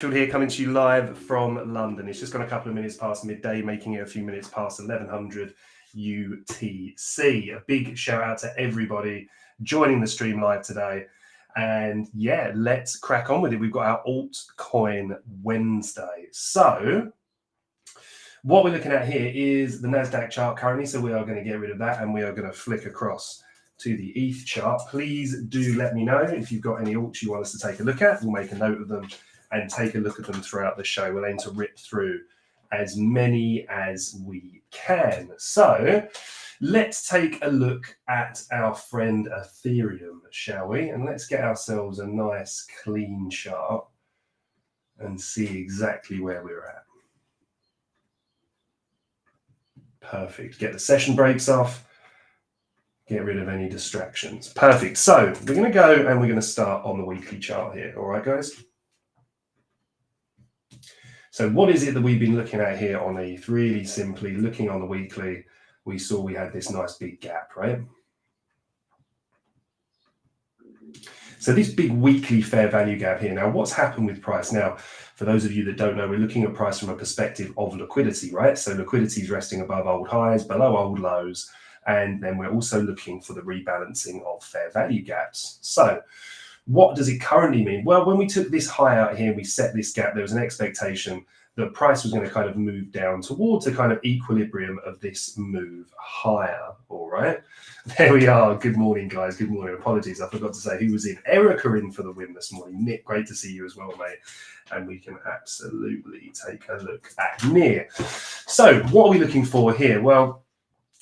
Phil here, coming to you live from London. It's just gone a couple of minutes past midday, making it a few minutes past 1100 UTC. A big shout out to everybody joining the stream live today. And yeah, let's crack on with it. We've got our Altcoin Wednesday. So what we're looking at here is the NASDAQ chart currently. So we are going to get rid of that and we are going to flick across to the ETH chart. Please do let me know if you've got any alts you want us to take a look at. We'll make a note of them and take a look at them throughout the show. We'll aim to rip through as many as we can. So let's take a look at our friend Ethereum, shall we? And let's get ourselves a nice clean chart and see exactly where we're at. Perfect. Get the session breaks off. Get rid of any distractions. Perfect. So we're going to go and we're going to start on the weekly chart here. All right, guys? So what is it that we've been looking at here on ETH? Really simply, looking on the weekly, we saw we had this nice big gap, right? So this big weekly fair value gap here. Now, what's happened with price? Now, for those of you that don't know, we're looking at price from a perspective of liquidity, right? So liquidity is resting above old highs, below old lows, and then we're also looking for the rebalancing of fair value gaps. So what does it currently mean? Well, when we took this high out here, we set this gap, there was an expectation that price was going to kind of move down towards a kind of equilibrium of this move higher. All right. There we are. Good morning, guys. Good morning. Apologies. I forgot to say who was in. Erica in for the win this morning. Nick, great to see you as well, mate. And we can absolutely take a look at Near. So what are we looking for here? Well,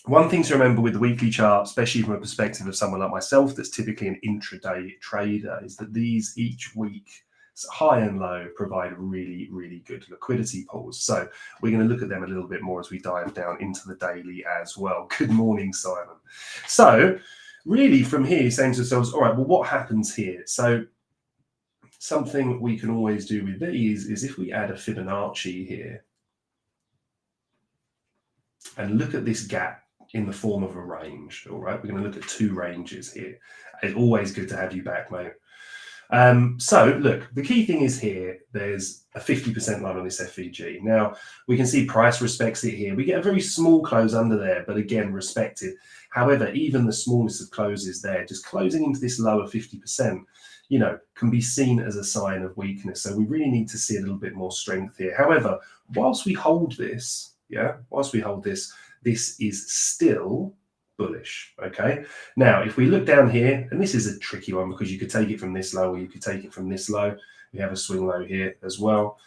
one thing to remember with the weekly chart, especially from a perspective of someone like myself that's typically an intraday trader, is that these each week, high and low, provide really, really good liquidity pools. So we're going to look at them a little bit more as we dive down into the daily as well. Good morning, Simon. So really from here, you're saying to ourselves, all right, well, what happens here? So something we can always do with these is if we add a Fibonacci here and look at this gap in the form of a range. All right, we're going to look at two ranges here. It's always good to have you back, mate. So look, the key thing is here, there's a 50% line on this FVG. Now we can see price respects it here. We get a very small close under there, but again, respected. However, even the smallness of closes there, just closing into this lower 50%, you know, can be seen as a sign of weakness. So we really need to see a little bit more strength here. However, whilst we hold this, this is still bullish, okay? Now, if we look down here, and this is a tricky one because you could take it from this low or you could take it from this low. We have a swing low here as well.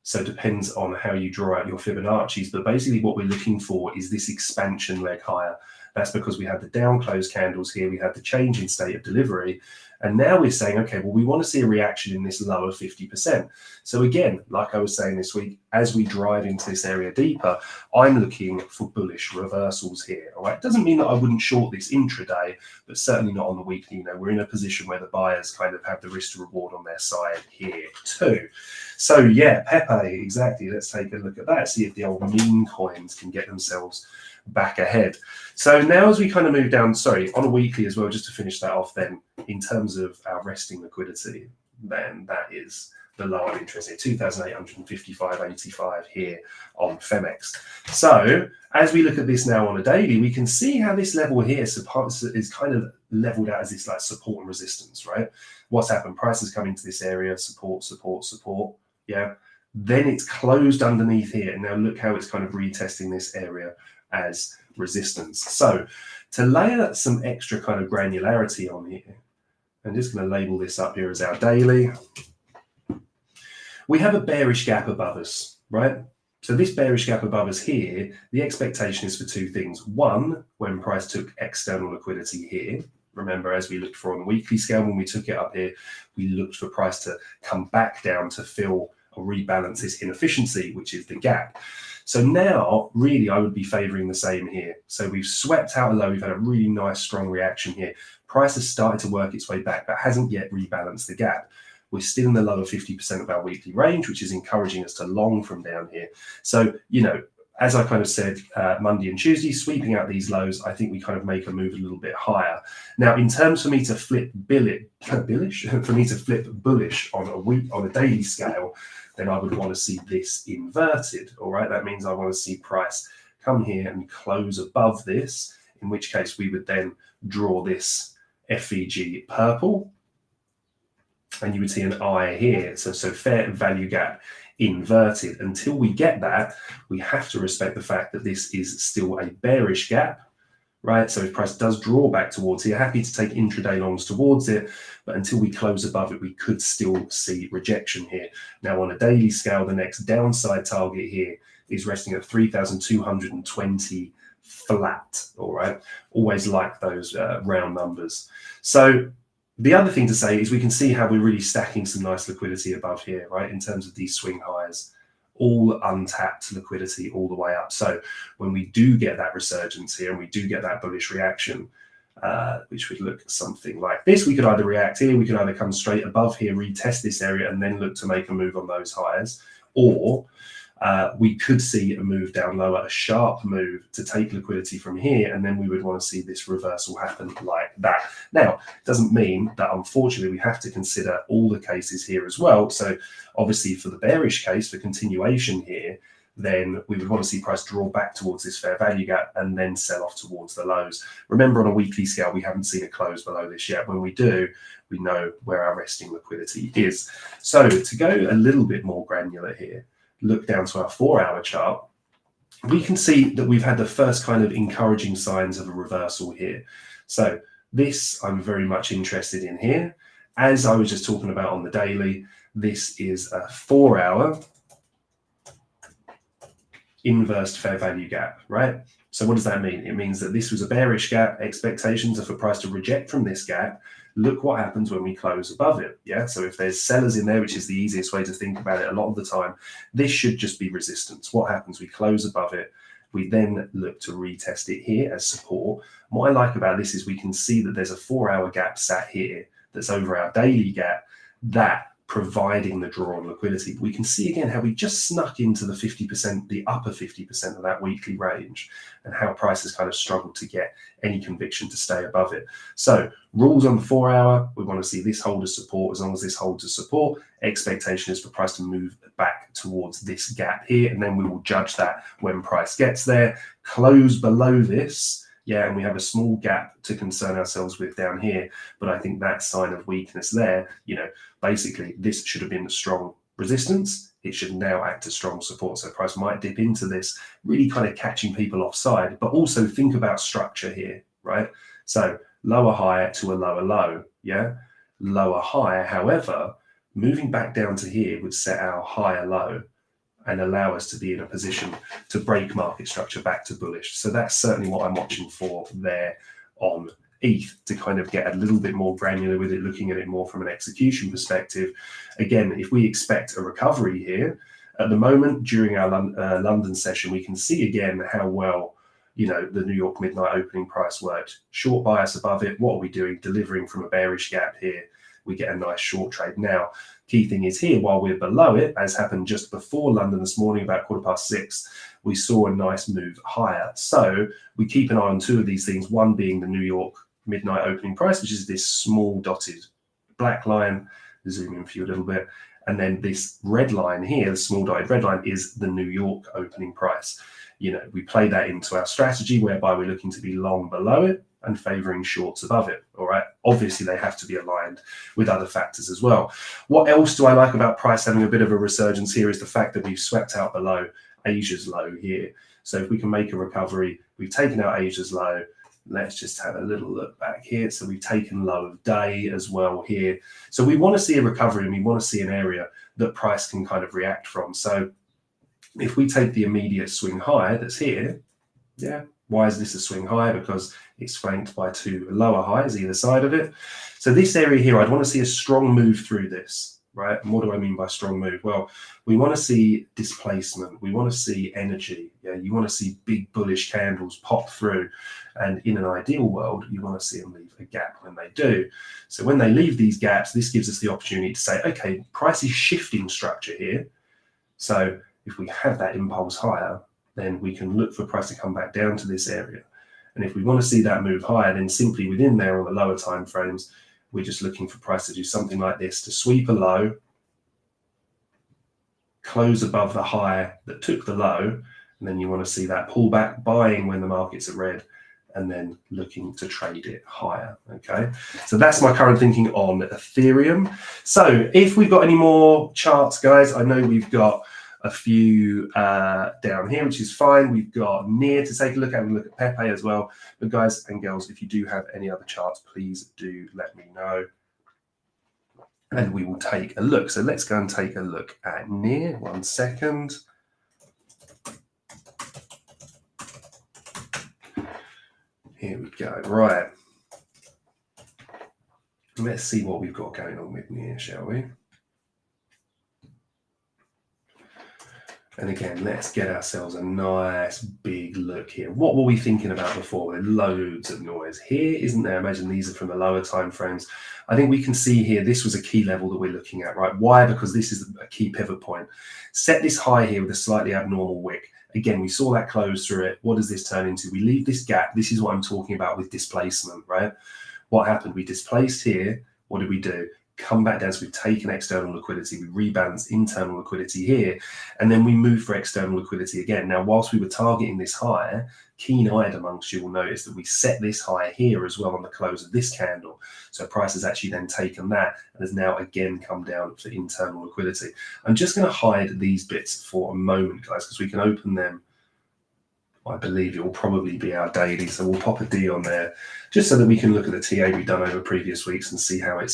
So it depends on how you draw out your Fibonacci's, but basically what we're looking for is this expansion leg higher. That's because we had the down close candles here, we had the change in state of delivery, and now we're saying, okay, well, we want to see a reaction in this lower 50%. So again, like I was saying this week, as we drive into this area deeper, I'm looking for bullish reversals here. All right, doesn't mean that I wouldn't short this intraday, but certainly not on the weekly. You know, we're in a position where the buyers kind of have the risk to reward on their side here too. So yeah, Pepe, exactly. Let's take a look at that, see if the old meme coins can get themselves back ahead. So now as we kind of move down, on a weekly as well, just to finish that off then, in terms of our resting liquidity, then that is the low I'm interested in, 2,855.85 here on Femex. So as we look at this now on a daily, we can see how this level here is kind of leveled out as this like support and resistance, right? What's happened? Price has come into this area, support, yeah. Then it's closed underneath here, and now look how it's kind of retesting this area as resistance. So to layer some extra kind of granularity on here, I'm just going to label this up here as our daily. We have a bearish gap above us, right? So this bearish gap above us here, the expectation is for two things. One, when price took external liquidity here, remember, as we looked for on the weekly scale, when we took it up here, we looked for price to come back down to fill or rebalance this inefficiency, which is the gap. So now, really, I would be favoring the same here. So we've swept out a low. We've had a really nice, strong reaction here. Price has started to work its way back, but hasn't yet rebalanced the gap. We're still in the lower 50% of our weekly range, which is encouraging us to long from down here. So, you know, as I kind of said, Monday and Tuesday, sweeping out these lows, I think we kind of make a move a little bit higher. Now, in terms for me to flip bullish on a daily scale, then I would want to see this inverted. All right, that means I want to see price come here and close above this, in which case we would then draw this FVG purple, and you would see an eye here. So fair value gap inverted. Until we get that, we have to respect the fact that this is still a bearish gap, right? So if price does draw back towards here, happy to take intraday longs towards it, but until we close above it, we could still see rejection here. Now on a daily scale, the next downside target here is resting at 3,220 flat, all right? Always like those round numbers. So the other thing to say is we can see how we're really stacking some nice liquidity above here, right? In terms of these swing highs, all untapped liquidity all the way up. So when we do get that resurgence here and we do get that bullish reaction, which would look something like this, we could either react here, we could either come straight above here, retest this area, and then look to make a move on those highs, or we could see a move down lower, a sharp move to take liquidity from here, and then we would want to see this reversal happen like that. Now, it doesn't mean that unfortunately we have to consider all the cases here as well. So obviously for the bearish case, for continuation here, then we would want to see price draw back towards this fair value gap and then sell off towards the lows. Remember, on a weekly scale, we haven't seen a close below this yet. When we do, we know where our resting liquidity is. So to go a little bit more granular here, look down to our 4-hour chart, we can see that we've had the first kind of encouraging signs of a reversal here. So this I'm very much interested in here. As I was just talking about on the daily, this is a 4-hour inverse fair value gap, right? So what does that mean? It means that this was a bearish gap. Expectations are for price to reject from this gap. Look what happens when we close above it. Yeah. So if there's sellers in there, which is the easiest way to think about it a lot of the time, this should just be resistance. What happens? We close above it. We then look to retest it here as support. And what I like about this is we can see that there's a 4-hour gap sat here that's over our daily gap, that providing the draw on liquidity. We can see again how we just snuck into the 50%, the upper 50% of that weekly range, and how price has kind of struggled to get any conviction to stay above it. So rules on the 4-hour, we want to see this hold as support. As long as this holds as support, expectation is for price to move back towards this gap here, and then we will judge that when price gets there. Close below this, yeah, and we have a small gap to concern ourselves with down here, but I think that sign of weakness there, you know, basically this should have been a strong resistance. It should now act as strong support. So price might dip into this, really kind of catching people offside, but also think about structure here, right? So lower high to a lower low, yeah? Lower high, however, moving back down to here would set our higher low and allow us to be in a position to break market structure back to bullish. So that's certainly what I'm watching for there on ETH, to kind of get a little bit more granular with it, looking at it more from an execution perspective. Again, if we expect a recovery here, at the moment during our London session, we can see again how well, you know, the New York midnight opening price worked. Short bias above it. What are we doing? Delivering from a bearish gap here. We get a nice short trade. Now, key thing is here, while we're below it, as happened just before London this morning, about 6:15, we saw a nice move higher. So we keep an eye on two of these things, one being the New York midnight opening price, which is this small dotted black line. Zoom in for you a little bit. And then this red line here, the small dotted red line, is the New York opening price. You know, we play that into our strategy whereby we're looking to be long below it and favoring shorts above it. All right. Obviously, they have to be aligned with other factors as well. What else do I like about price having a bit of a resurgence here is the fact that we've swept out below Asia's low here. So if we can make a recovery, we've taken out Asia's low. Let's just have a little look back here. So we've taken low of day as well here. So we want to see a recovery, and we want to see an area that price can kind of react from. So if we take the immediate swing high that's here, yeah, why is this a swing high? Because it's flanked by two lower highs either side of it. So this area here, I'd want to see a strong move through this, right? And what do I mean by strong move? Well, we want to see displacement. We want to see energy. Yeah, you want to see big bullish candles pop through. And in an ideal world, you want to see them leave a gap when they do. So when they leave these gaps, this gives us the opportunity to say, okay, price is shifting structure here. So if we have that impulse higher, then we can look for price to come back down to this area. And if we want to see that move higher, then simply within there on the lower time frames, we're just looking for price to do something like this, to sweep a low, close above the high that took the low, and then you want to see that pullback, buying when the markets are red, and then looking to trade it higher. Okay, so that's my current thinking on Ethereum. So if we've got any more charts, guys, I know we've got a few down here, which is fine. We've got NEAR to take a look at. We look at Pepe as well. But guys and girls, if you do have any other charts, please do let me know, and we will take a look. So let's go and take a look at NEAR. 1 second. Here we go. Right. Let's see what we've got going on with NEAR, shall we? And again, let's get ourselves a nice big look here. What were we thinking about before? There's loads of noise here, isn't there? Imagine these are from the lower time frames. I think we can see here, this was a key level that we're looking at, right? Why? Because this is a key pivot point. Set this high here with a slightly abnormal wick. Again, we saw that close through it. What does this turn into? We leave this gap. This is what I'm talking about with displacement, right? What happened? We displaced here. What did we do? Come back down. So we've taken external liquidity, we rebalance internal liquidity here, and then we move for external liquidity again. Now, whilst we were targeting this high, keen-eyed amongst you will notice that we set this high here as well on the close of this candle. So price has actually then taken that and has now again come down for internal liquidity. I'm just going to hide these bits for a moment, guys, because we can open them. I believe it will probably be our daily, so we'll pop a D on there just so that we can look at the TA we've done over previous weeks and see how it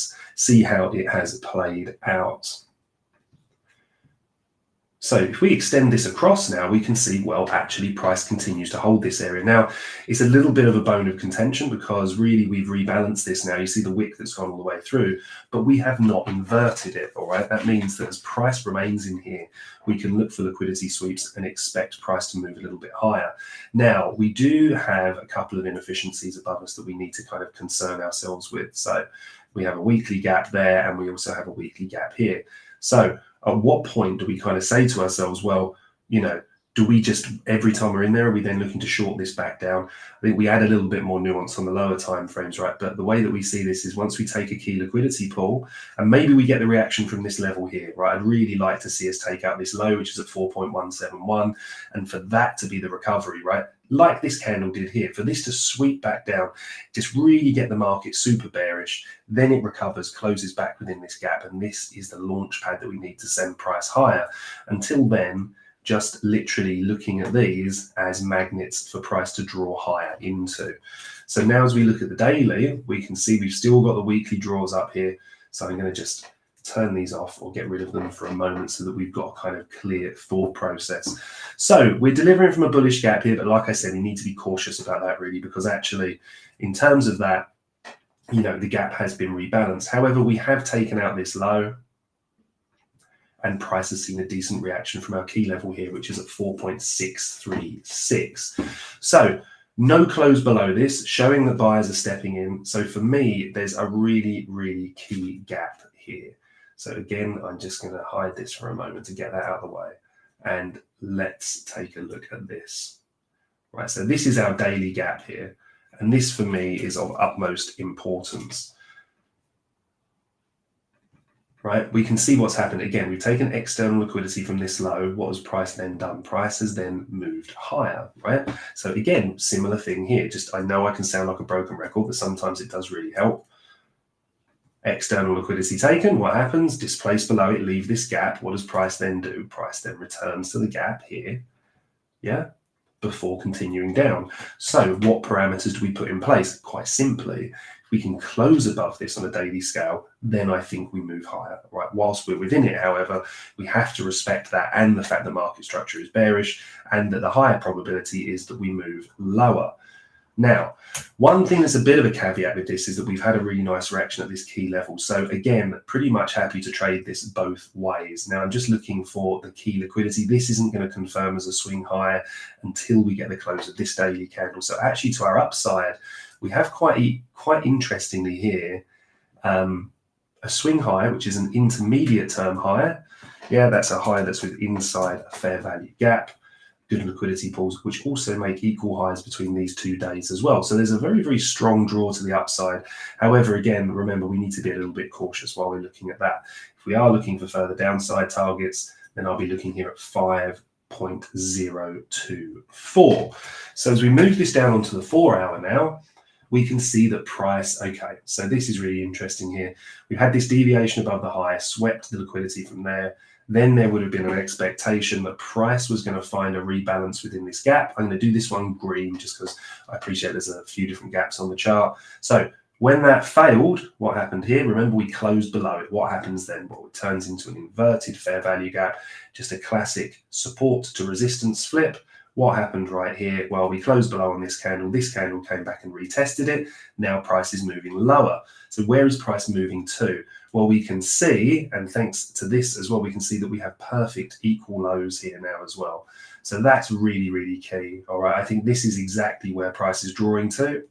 has played out. So if we extend this across now, we can see, well, actually price continues to hold this area. Now, it's a little bit of a bone of contention because really we've rebalanced this now. You see the wick that's gone all the way through, but we have not inverted it, all right? That means that as price remains in here, we can look for liquidity sweeps and expect price to move a little bit higher. Now, we do have a couple of inefficiencies above us that we need to kind of concern ourselves with. So we have a weekly gap there, and we also have a weekly gap here. So at what point do we kind of say to ourselves, well, you know, do we just, every time we're in there, are we then looking to short this back down? I think we add a little bit more nuance on the lower time frames, right? But the way that we see this is once we take a key liquidity pull, and maybe we get the reaction from this level here, right? I'd really like to see us take out this low, which is at 4.171, and for that to be the recovery, right? Like this candle did here, for this to sweep back down, just really get the market super bearish, then it recovers, closes back within this gap, and this is the launch pad that we need to send price higher. Until then, just literally looking at these as magnets for price to draw higher into. So now as we look at the daily, we can see we've still got the weekly draws up here. So I'm going to just turn these off or get rid of them for a moment so that we've got a kind of clear thought process. So we're delivering from a bullish gap here, but like I said, we need to be cautious about that really, because actually in terms of that, you know, the gap has been rebalanced. However, we have taken out this low, and price has seen a decent reaction from our key level here, which is at 4.636. So no close below this, showing that buyers are stepping in. So for me, there's a really, really key gap here. So again, I'm just going to hide this for a moment to get that out of the way. And let's take a look at this. Right, so this is our daily gap here. And this for me is of utmost importance. Right, we can see what's happened. Again, we've taken external liquidity from this low. What has price then done? Price has then moved higher, right? So again, similar thing here. Just, I know I can sound like a broken record, but sometimes it does really help. External liquidity taken, what happens? Displace below it, leave this gap. What does price then do? Price then returns to the gap here, yeah, before continuing down. So what parameters do we put in place? Quite simply, we can close above this on a daily scale, then I think we move higher, right? Whilst we're within it, however, we have to respect that and the fact that market structure is bearish and that the higher probability is that we move lower. Now, one thing that's a bit of a caveat with this is that we've had a really nice reaction at this key level. So again, pretty much happy to trade this both ways. Now, I'm just looking for the key liquidity. This isn't going to confirm as a swing higher until we get the close of this daily candle. So actually to our upside, we have quite interestingly here, a swing high, which is an intermediate term higher. Yeah, that's a high that's with inside a fair value gap. Good liquidity pools, which also make equal highs between these 2 days as well. So there's a very, very strong draw to the upside. However, again, remember, we need to be a little bit cautious while we're looking at that. If we are looking for further downside targets, then I'll be looking here at 5.024. So as we move this down onto the 4 hour now, we can see that price, okay, so this is really interesting here. We've had this deviation above the high, swept the liquidity from there. Then there would have been an expectation that price was going to find a rebalance within this gap. I'm going to do this one green just because I appreciate there's a few different gaps on the chart. So when that failed, what happened here? Remember, we closed below it. What happens then? Well, it turns into an inverted fair value gap, just a classic support to resistance flip. What happened right here? Well, we closed below on this candle. This candle came back and retested it. Now price is moving lower. So where is price moving to? Well, we can see, and thanks to this as well, we can see that we have perfect equal lows here now as well. So that's really, really key. All right, I think this is exactly where price is drawing to.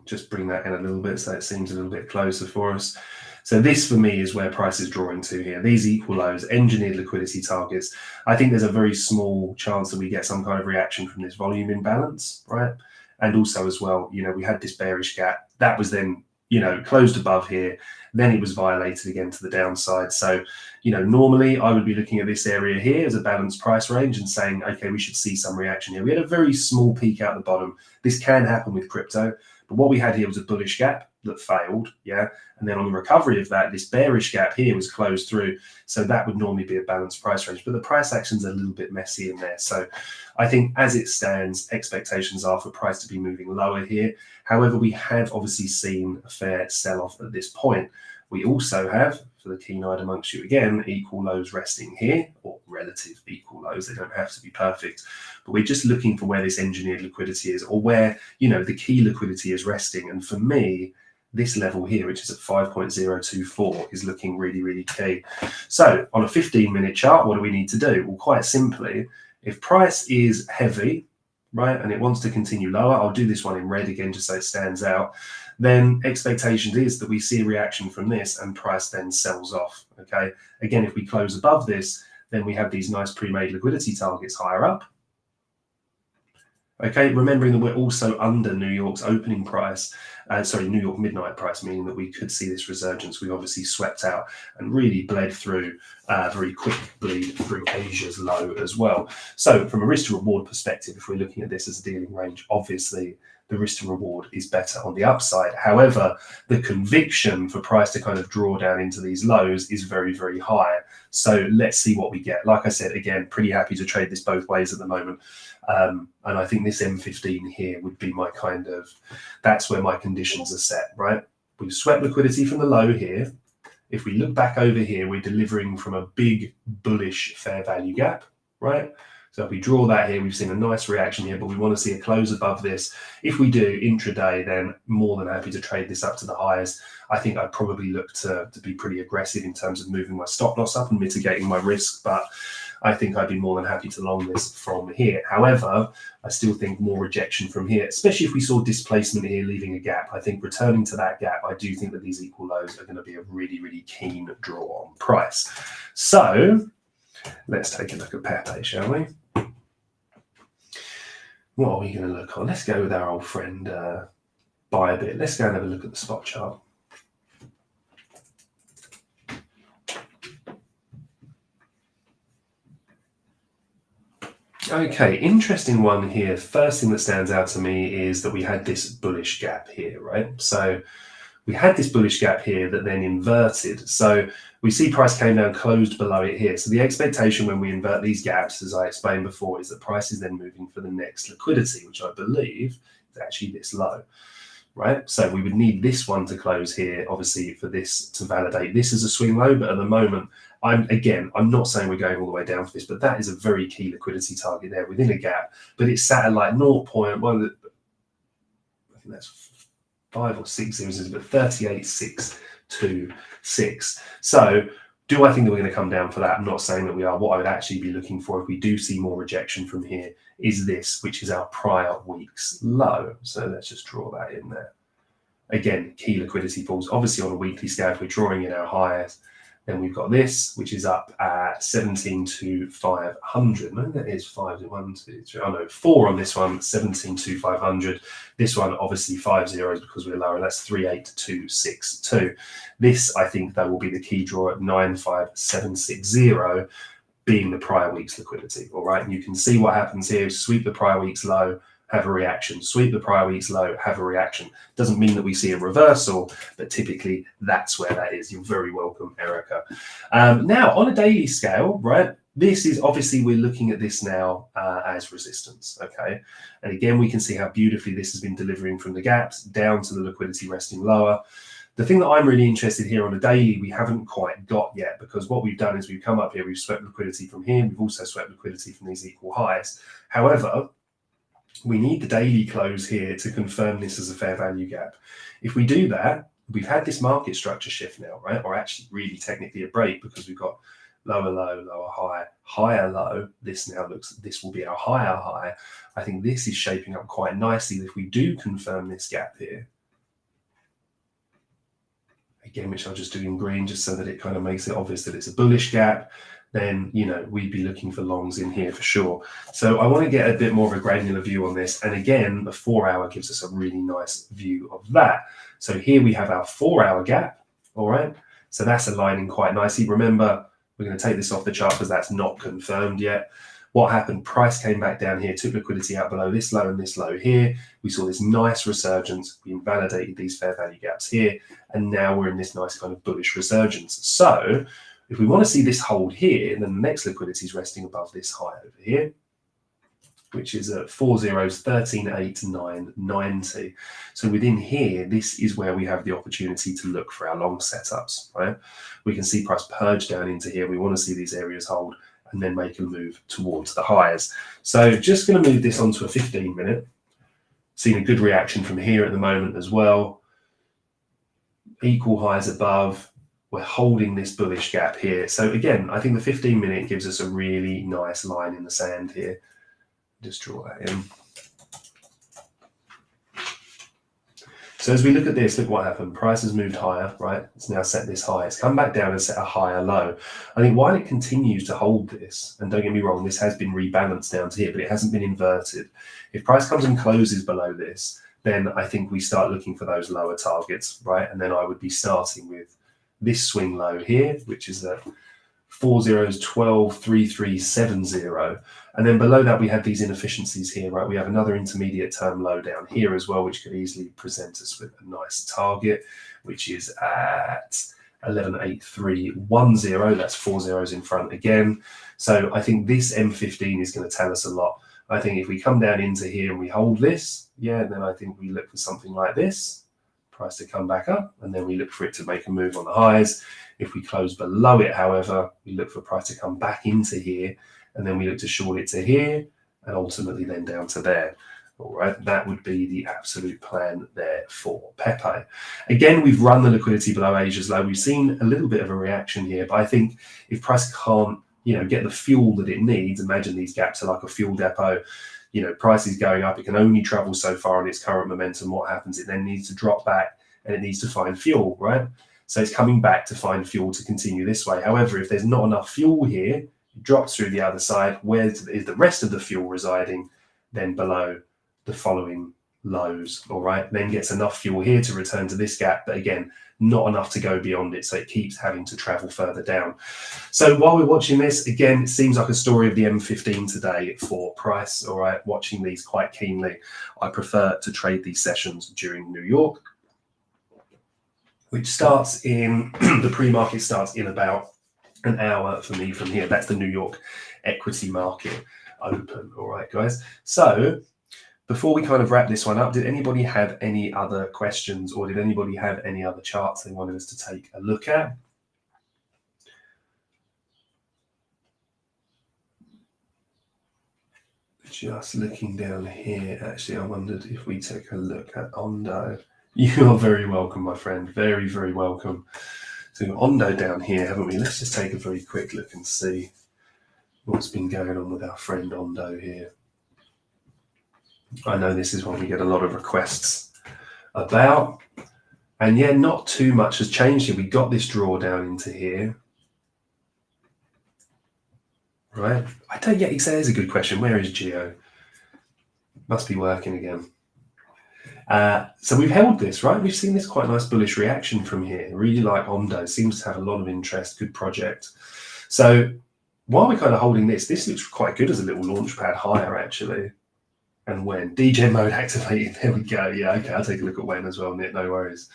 Just bring that in a little bit so it seems a little bit closer for us. So this for me is where price is drawing to here. These equal lows, engineered liquidity targets. I think there's a very small chance that we get some kind of reaction from this volume imbalance, right? And also as well, you know, we had this bearish gap that was then, you know, closed above here. Then it was violated again to the downside. So, you know, normally I would be looking at this area here as a balanced price range and saying, okay, we should see some reaction here. We had a very small peak out the bottom. This can happen with crypto. But what we had here was a bullish gap that failed, yeah? And then on the recovery of that, this bearish gap here was closed through. So that would normally be a balanced price range. But the price action's a little bit messy in there. So I think as it stands, expectations are for price to be moving lower here. However, we have obviously seen a fair sell-off at this point. We also have, for the keen-eyed amongst you again, equal lows resting here, or relative equal lows. They don't have to be perfect. But we're just looking for where this engineered liquidity is, or where, you know, the key liquidity is resting. And for me, this level here, which is at 5.024, is looking really, really key. So on a 15-minute chart, what do we need to do? Well, quite simply, if price is heavy, right, and it wants to continue lower, I'll do this one in red again just so it stands out, then expectation is that we see a reaction from this and price then sells off, okay? Again, if we close above this, then we have these nice pre-made liquidity targets higher up. Okay, remembering that we're also under New York's opening price, New York midnight price, meaning that we could see this resurgence. We've obviously swept out and really bled through, very quick bleed through Asia's low as well. So from a risk to reward perspective, if we're looking at this as a dealing range, obviously the risk to reward is better on the upside. However, the conviction for price to kind of draw down into these lows is very, very high. So let's see what we get. Like I said, again, pretty happy to trade this both ways at the moment. And I think this M15 here would be my kind of, that's where my conditions are set, right? We've swept liquidity from the low here. If we look back over here, we're delivering from a big bullish fair value gap, right? So if we draw that here, we've seen a nice reaction here, but we want to see a close above this. If we do intraday, then more than happy to trade this up to the highs. I think I'd probably look to be pretty aggressive in terms of moving my stop loss up and mitigating my risk, but I think I'd be more than happy to long this from here. However, I still think more rejection from here, especially if we saw displacement here leaving a gap. I think returning to that gap, I do think that these equal lows are going to be a really, really keen draw on price. So let's take a look at Pepe, shall we? What are we going to look on? Let's go with our old friend Bybit. Let's go and have a look at the spot chart. Okay, interesting one here. First thing that stands out to me is that we had this bullish gap here, right? So we had this bullish gap here that then inverted. So we see price came down, closed below it here. So the expectation when we invert these gaps, as I explained before, is that price is then moving for the next liquidity, which I believe is actually this low, right? So we would need this one to close here, obviously, for this to validate this as a swing low. But at the moment, I'm not saying we're going all the way down for this, but that is a very key liquidity target there within a gap. But it's sat at like 0.1, I think that's 5 or 6 zeros, but 38.626. So do I think that we're going to come down for that? I'm not saying that we are. What I would actually be looking for if we do see more rejection from here is this, which is our prior week's low. So let's just draw that in there. Again, key liquidity pools. Obviously on a weekly scale, if we're drawing in our highs, Then we've got this, which is up at 17,500. No, that is 5, 1, 2, 3. Oh no, 4 on this one, 17,500. This one, obviously 5 zeros because we're lower. That's 38262. This, I think, that will be the key draw at 95760, being the prior week's liquidity. All right, and you can see what happens here. Sweep the prior week's low, have a reaction. Sweep the prior week's low, have a reaction. Doesn't mean that we see a reversal, but typically that's where that is. You're very welcome, Erica. Now, on a daily scale, right, this is obviously, we're looking at this now as resistance, okay? And again, we can see how beautifully this has been delivering from the gaps down to the liquidity resting lower. The thing that I'm really interested here on a daily, we haven't quite got yet, because what we've done is we've come up here, we've swept liquidity from here, we've also swept liquidity from these equal highs. However, we need the daily close here to confirm this as a fair value gap. If we do that, we've had this market structure shift now, right? Or actually really technically a break, because we've got lower low, lower high, higher low. This now looks, this will be our higher high. I think this is shaping up quite nicely. If we do confirm this gap here, again, which I'll just do in green, just so that it kind of makes it obvious that it's a bullish gap, then, you know, we'd be looking for longs in here for sure. So I want to get a bit more of a granular view on this. And again, the 4 hour gives us a really nice view of that. So here we have our 4 hour gap. All right. So that's aligning quite nicely. Remember, we're going to take this off the chart because that's not confirmed yet. What happened? Price came back down here, took liquidity out below this low and this low here. We saw this nice resurgence. We invalidated these fair value gaps here. And now we're in this nice kind of bullish resurgence. So if we want to see this hold here, then the next liquidity is resting above this high over here, which is at 4 zeros, 13,890. So within here, this is where we have the opportunity to look for our long setups, right? We can see price purge down into here. We want to see these areas hold and then make a move towards the highs. So just going to move this onto a 15-minute. Seeing a good reaction from here at the moment as well. Equal highs above. We're holding this bullish gap here. So again, I think the 15-minute gives us a really nice line in the sand here. Just draw that in. So as we look at this, look what happened. Price has moved higher, right? It's now set this high. It's come back down and set a higher low. I think while it continues to hold this, and don't get me wrong, this has been rebalanced down to here, but it hasn't been inverted. If price comes and closes below this, then I think we start looking for those lower targets, right? And then I would be starting with this swing low here, which is at 4 zeros, 12, 3, 3, 7, 0. And then below that, we have these inefficiencies here, right? We have another intermediate term low down here as well, which could easily present us with a nice target, which is at 11,8310. That's 4 zeros in front again. So I think this M15 is going to tell us a lot. I think if we come down into here and we hold this, yeah, then I think we look for something like this. Price to come back up, and then we look for it to make a move on the highs. If we close below it, however, we look for price to come back into here, and then we look to short it to here, and ultimately then down to there. All right, that would be the absolute plan there for Pepe. Again, we've run the liquidity below Asia's low. We've seen a little bit of a reaction here, but I think if price can't, you know, get the fuel that it needs, imagine these gaps are like a fuel depot. You know, price is going up. It can only travel so far on its current momentum. What happens? It then needs to drop back and it needs to find fuel, right? So it's coming back to find fuel to continue this way. However, if there's not enough fuel here, it drops through the other side. Where is the rest of the fuel residing? Then below the following lows, all right? Then gets enough fuel here to return to this gap. But again, not enough to go beyond it, so it keeps having to travel further down. So while we're watching this, again, it seems like a story of the M15 today for price, all right, watching these quite keenly. I prefer to trade these sessions during New York, which starts in, the pre-market starts in about an hour for me from here. That's the New York equity market open, all right, guys? So before we kind of wrap this one up, did anybody have any other questions, or did anybody have any other charts they wanted us to take a look at? Just looking down here, actually, I wondered if we take a look at Ondo. You are very welcome, my friend. Very, very welcome. So Ondo down here, haven't we? Let's just take a very quick look and see what's been going on with our friend Ondo here. I know this is one we get a lot of requests about. And yeah, not too much has changed here. We got this draw down into here. right? I don't yet say there's a good question. Where is Geo? Must be working again. So we've held this, right? We've seen this quite nice bullish reaction from here. Really like Ondo, seems to have a lot of interest, good project. So while we're kind of holding this looks quite good as a little launch pad higher actually. And when DJ mode activated, there we go. Yeah, okay, I'll take a look at when as well, Nick, no worries.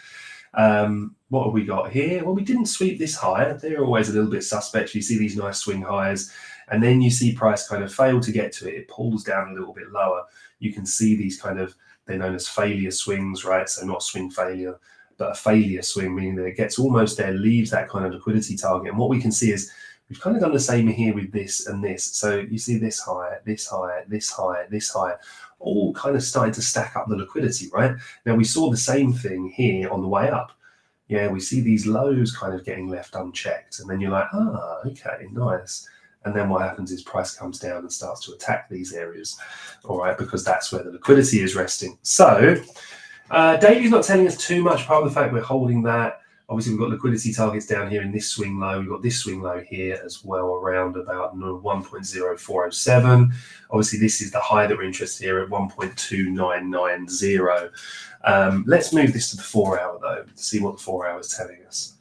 What have we got here? Well, we didn't sweep this higher. They're always a little bit suspect. You see these nice swing highs, and then you see price kind of fail to get to it. It pulls down a little bit lower. You can see these kind of, they're known as failure swings, right? So not swing failure, but a failure swing, meaning that it gets almost there, leaves that kind of liquidity target. And what we can see is we've kind of done the same here with this and this. So you see this high, this high, this high, this high, all kind of starting to stack up the liquidity, right? Now we saw the same thing here on the way up. Yeah, we see these lows kind of getting left unchecked. And then you're like, ah, okay, nice. And then what happens is price comes down and starts to attack these areas, all right, because that's where the liquidity is resting. So Davey's not telling us too much, apart from the fact we're holding that. Obviously, we've got liquidity targets down here in this swing low. We've got this swing low here as well, around about 1.0407. Obviously, this is the high that we're interested here at 1.2990. Let's move this to the 4 hour, though, to see what the 4 hour is telling us.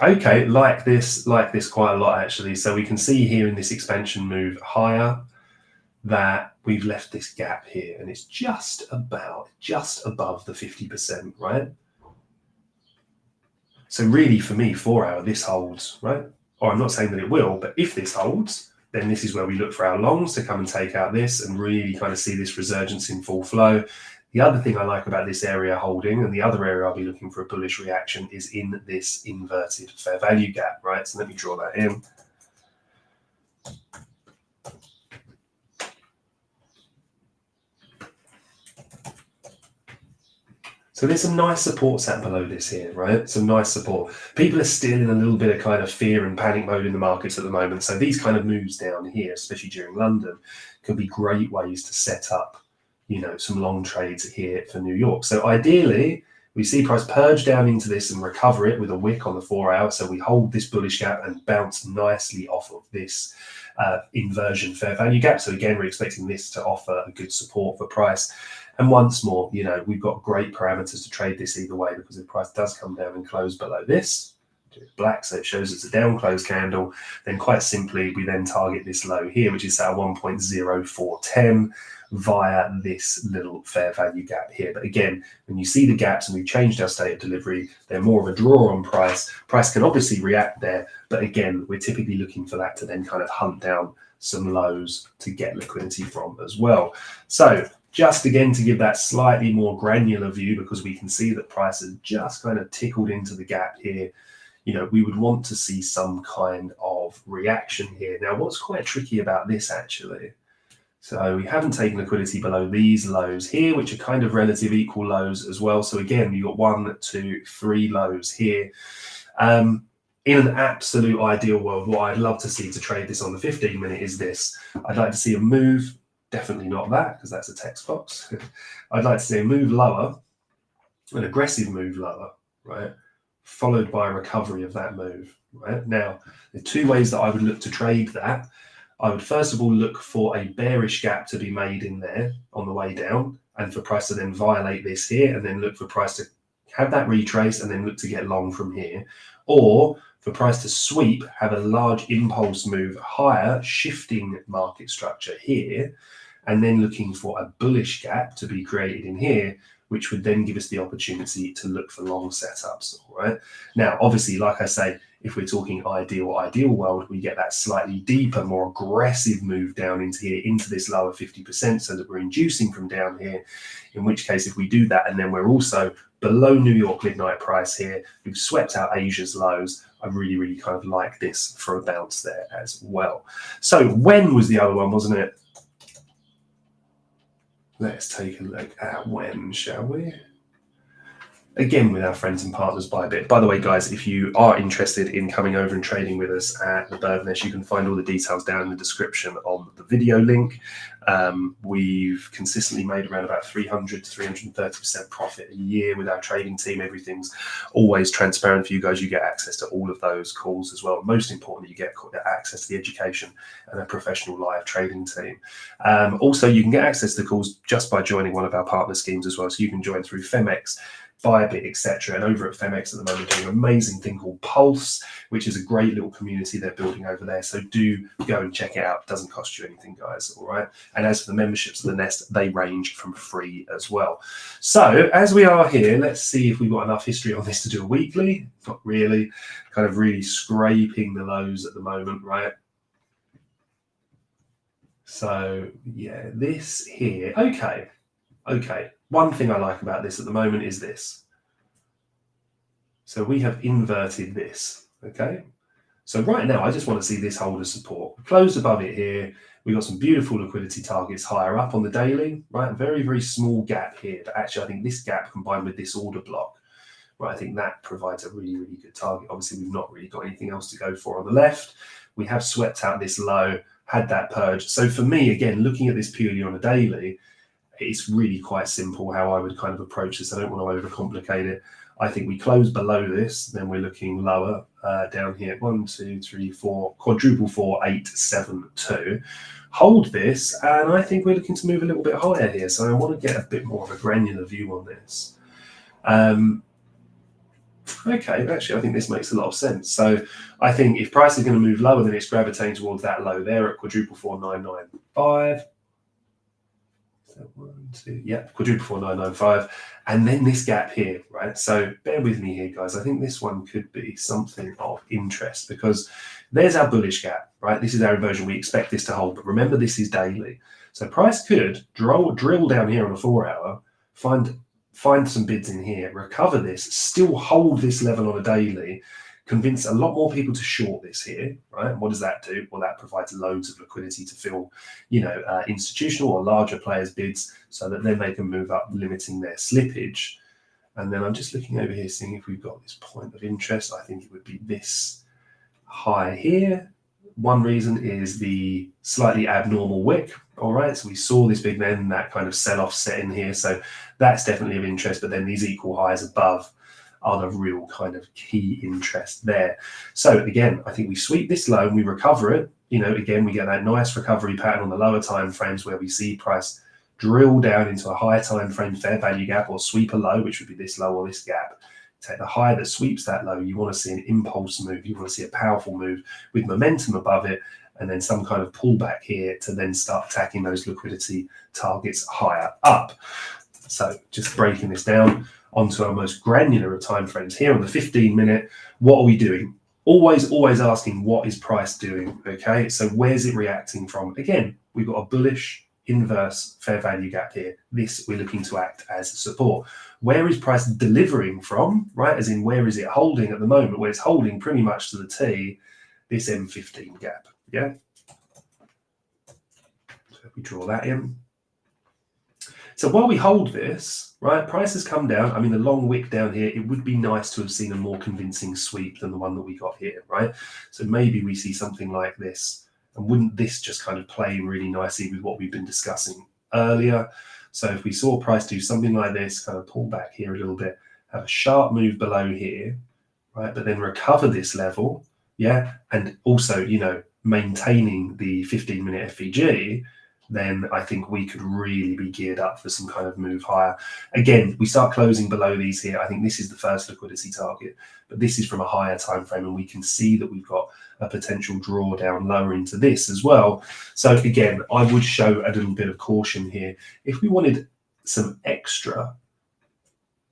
Okay, like this quite a lot, actually. So we can see here in this expansion move higher that we've left this gap here, and it's just above the 50%, right? So really, for me, 4 hour, this holds, right? Or I'm not saying that it will, but if this holds, then this is where we look for our longs to come and take out this and really kind of see this resurgence in full flow. The other thing I like about this area holding, and the other area I'll be looking for a bullish reaction, is in this inverted fair value gap, right? So let me draw that in. So there's some nice support sat below this here, right? Some nice support. People are still in a little bit of kind of fear and panic mode in the markets at the moment. So these kind of moves down here, especially during London, can be great ways to set up, you know, some long trades here for New York. So ideally, we see price purge down into this and recover it with a wick on the 4 hour. So we hold this bullish gap and bounce nicely off of this inversion fair value gap. So again, we're expecting this to offer a good support for price. And once more, you know, we've got great parameters to trade this either way, because if price does come down and close below this, it's black, so it shows it's a down close candle, then quite simply, we then target this low here, which is our 1.0410 via this little fair value gap here. But again, when you see the gaps and we've changed our state of delivery, they're more of a draw on price. Price can obviously react there, but again, we're typically looking for that to then kind of hunt down some lows to get liquidity from as well. So just again to give that slightly more granular view, because we can see that price has just kind of tickled into the gap here. You know, we would want to see some kind of reaction here. Now, what's quite tricky about this actually, so we haven't taken liquidity below these lows here, which are kind of relative equal lows as well. So again, you've got 1, 2, 3 lows here. In an absolute ideal world, what I'd love to see to trade this on the 15-minute is this. I'd like to see a move. Definitely not that, because that's a text box. I'd like to see a move lower, an aggressive move lower, right? Followed by a recovery of that move, right? Now, there are 2 ways that I would look to trade that. I would first of all look for a bearish gap to be made in there on the way down, and for price to then violate this here, and then look for price to have that retrace and then look to get long from here. Or for price to sweep, have a large impulse move higher, shifting market structure here, and then looking for a bullish gap to be created in here, which would then give us the opportunity to look for long setups, all right? Now, obviously, like I say, if we're talking ideal world, we get that slightly deeper, more aggressive move down into here, into this lower 50%, so that we're inducing from down here, in which case, if we do that, and then we're also below New York midnight price here, we've swept out Asia's lows, I really, really kind of like this for a bounce there as well. So when was the other one, wasn't it? Let's take a look at when, shall we? again with our friends and partners Bybit. By the way, guys, if you are interested in coming over and trading with us at the Bird Nest, you can find all the details down in the description on the video link. We've consistently made around about 300 to 330% profit a year with our trading team. Everything's always transparent for you guys. You get access to all of those calls as well. Most importantly, you get access to the education and a professional live trading team. Also, you can get access to the calls just by joining one of our partner schemes as well. So you can join through Femex, Bybit, etc. And over at Femex at the moment, doing an amazing thing called Pulse, which is a great little community they're building over there. So do go and check it out. It doesn't cost you anything, guys. All right. And as for the memberships of the Nest, they range from free as well. So as we are here, let's see if we've got enough history on this to do a weekly. Not really. Kind of really scraping the lows at the moment, right? So yeah, this here. Okay. One thing I like about this at the moment is this. So we have inverted this, okay? So right now, I just want to see this hold as support. We closed above it here. We've got some beautiful liquidity targets higher up on the daily, right? Very, very small gap here. But actually, I think this gap combined with this order block, right, I think that provides a really, really good target. Obviously, we've not really got anything else to go for on the left. We have swept out this low, had that purge. So for me, again, looking at this purely on a daily, it's really quite simple how I would kind of approach this. I don't want to overcomplicate it. I think we close below this, then we're looking lower down here. 1, 2, 3, 4, quadruple 4, 8, 7, 2. Hold this, and I think we're looking to move a little bit higher here. So I want to get a bit more of a granular view on this. Okay, actually, I think this makes a lot of sense. So I think if price is going to move lower, then it's gravitating towards that low there at quadruple 4995. Quadruple 4995, and then this gap here, right? So bear with me here, guys. I think this one could be something of interest because there's our bullish gap, right? This is our inversion. We expect this to hold, but remember, this is daily. So price could drill down here on a 4-hour, find some bids in here, recover this, still hold this level on a daily, convince a lot more people to short this here, right? And what does that do? Well, that provides loads of liquidity to fill, institutional or larger players' bids so that then they can move up, limiting their slippage. And then I'm just looking over here, seeing if we've got this point of interest. I think it would be this high here. One reason is the slightly abnormal wick. All right, so we saw this big then that kind of sell-off set in here. So that's definitely of interest. But then these equal highs above are the real kind of key interest there. So again, I think we sweep this low and we recover it. Again, we get that nice recovery pattern on the lower time frames where we see price drill down into a higher time frame fair value gap or sweep a low, which would be this low or this gap. Take the high that sweeps that low. You want to see an impulse move. You want to see a powerful move with momentum above it, and then some kind of pullback here to then start attacking those liquidity targets higher up. So just breaking this down onto our most granular of timeframes here on the 15-minute. What are we doing? Always asking, what is price doing? Okay, so where's it reacting from? Again, we've got a bullish inverse fair value gap here. This we're looking to act as support. Where is price delivering from? Right, as in where is it holding at the moment? Where it's holding pretty much to the T, this M15 gap. Yeah. So if we draw that in. So while we hold this, right, price has come down. I mean, the long wick down here, it would be nice to have seen a more convincing sweep than the one that we got here, right? So maybe we see something like this. And wouldn't this just kind of play really nicely with what we've been discussing earlier? So if we saw price do something like this, kind of pull back here a little bit, have a sharp move below here, right? But then recover this level, yeah? And also, maintaining the 15-minute FVG, then I think we could really be geared up for some kind of move higher. Again, we start closing below these here. I think this is the first liquidity target, but this is from a higher time frame, and we can see that we've got a potential drawdown lower into this as well. So again, I would show a little bit of caution here. If we wanted some extra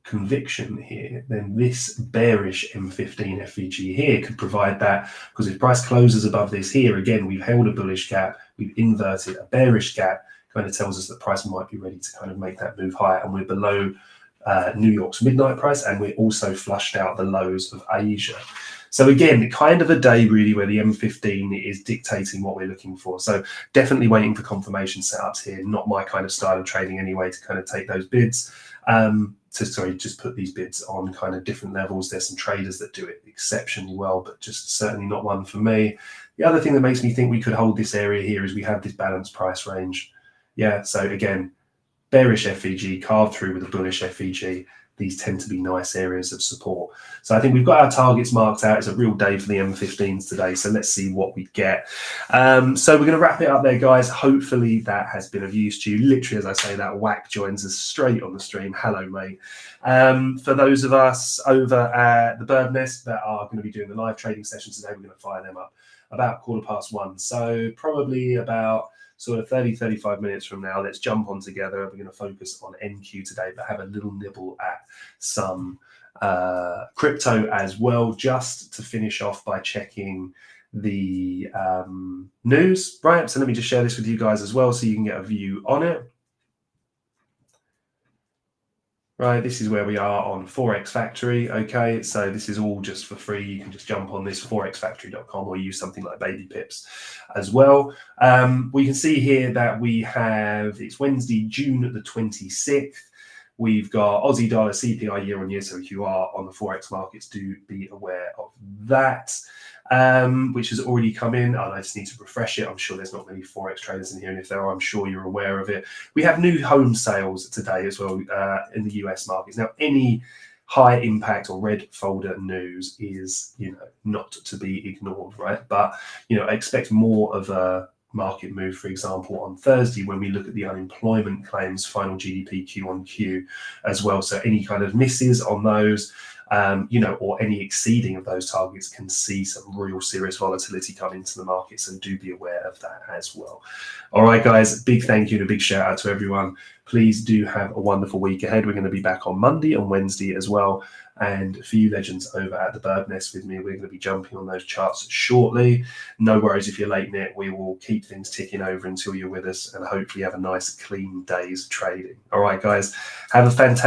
conviction here, then this bearish M15 FVG here could provide that, because if price closes above this here, again, we've held a bullish gap, we've inverted a bearish gap, kind of tells us that price might be ready to kind of make that move higher, and we're below New York's midnight price, and we're also flushed out the lows of Asia. So again, kind of a day really where the M15 is dictating what we're looking for. So definitely waiting for confirmation setups here. Not my kind of style of trading anyway to kind of take those bids. just put these bids on kind of different levels. There's some traders that do it exceptionally well, but just certainly not one for me. The other thing that makes me think we could hold this area here is we have this balanced price range. Yeah, so again, bearish FVG carved through with a bullish FVG. These tend to be nice areas of support. So I think we've got our targets marked out. It's a real day for the M15s today. So let's see what we get. So we're going to wrap it up there, guys. Hopefully that has been of use to you. Literally, as I say that, Whack joins us straight on the stream. Hello, mate. For those of us over at the Bird Nest that are going to be doing the live trading sessions today, we're going to fire them up about 1:15. So probably about sort of 30, 35 minutes from now, let's jump on together. We're going to focus on NQ today, but have a little nibble at some crypto as well, just to finish off by checking the news. Right, so let me just share this with you guys as well so you can get a view on it. Right, this is where we are on Forex Factory. Okay, so this is all just for free. You can just jump on this forexfactory.com or use something like Baby Pips as well. We can see here that we have, it's Wednesday, June the 26th. We've got Aussie dollar CPI year on year. So if you are on the Forex markets, do be aware of that, which has already come in. And I just need to refresh it. I'm sure there's not many Forex traders in here. And if there are, I'm sure you're aware of it. We have new home sales today as well in the US markets. Now, any high impact or red folder news is, not to be ignored, right? But, I expect more of a market move, for example, on Thursday when we look at the unemployment claims, final GDP Q on Q as well. So any kind of misses on those, or any exceeding of those targets can see some real serious volatility come into the market. So do be aware of that as well. All right, guys, big thank you and a big shout out to everyone. Please do have a wonderful week ahead. We're going to be back on Monday and Wednesday as well. And for you legends over at the Bird Nest with me, we're going to be jumping on those charts shortly. No worries if you're late in it. We will keep things ticking over until you're with us and hopefully have a nice, clean day's trading. All right, guys, have a fantastic